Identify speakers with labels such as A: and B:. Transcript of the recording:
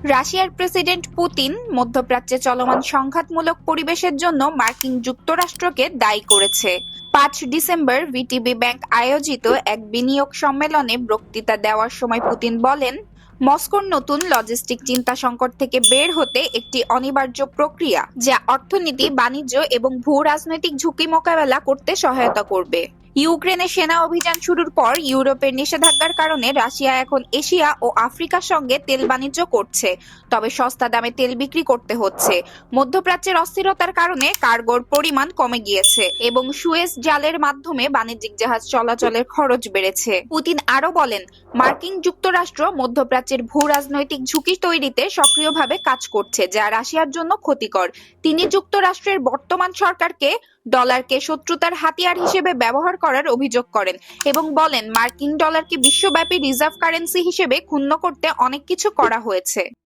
A: রাশিয়ার president Putin মধ্যপ্রাচ্যে চলমান সংঘাতমূলক পরিবেশের জন্য মার্কিন যুক্তরাষ্ট্রকে দায়ী করেছে। 5 ডিসেম্বর ভিটিবি ব্যাংক আয়োজিত এক বিনিয়োগ সম্মেলনে বক্তৃতা দেওয়ার সময় পুতিন বলেন, মস্কোর নতুন লজিস্টিক চিন্তা সংকট থেকে বের হতে একটি অনিবার্য প্রক্রিয়া, যা অর্থনীতি, বাণিজ্য এবং ভূ-রাজনৈতিক ঝুঁকি মোকাবেলা করতে সহায়তা করবে। ইউক্রেনে সেনা অভিযান শুরুর পর ইউরোপের নিষেধাজ্ঞার কারণে রাশিয়া এখন এশিয়া ও আফ্রিকার সঙ্গে তেল বাণিজ্য করছে, তবে সস্তা দামে তেল বিক্রি করতে হচ্ছে। মধ্যপ্রাচ্যের অস্থিরতার কারণে কার্গোর পরিমাণ কমে গিয়েছে এবং সুয়েজ জালের মাধ্যমে বাণিজ্যিক জাহাজ চলাচলের খরচ বেড়েছে। পুতিন আরও বলেন, মার্কিন যুক্তরাষ্ট্র মধ্যপ্রাচ্যের ভূ-রাজনৈতিক ঝুঁকি তৈরিতে সক্রিয়ভাবে কাজ করছে, যা রাশিয়ার জন্য ক্ষতিকর। তিনি যুক্তরাষ্ট্রের বর্তমান সরকারকে ডলারকে শত্রুতার হাতিয়ার হিসেবে ব্যবহার করার অভিযোগ করেন এবং বলেন, মার্কিন ডলারকে বিশ্বব্যাপী রিজার্ভ কারেন্সি হিসেবে ক্ষুণ্ণ করতে অনেক কিছু করা হয়েছে।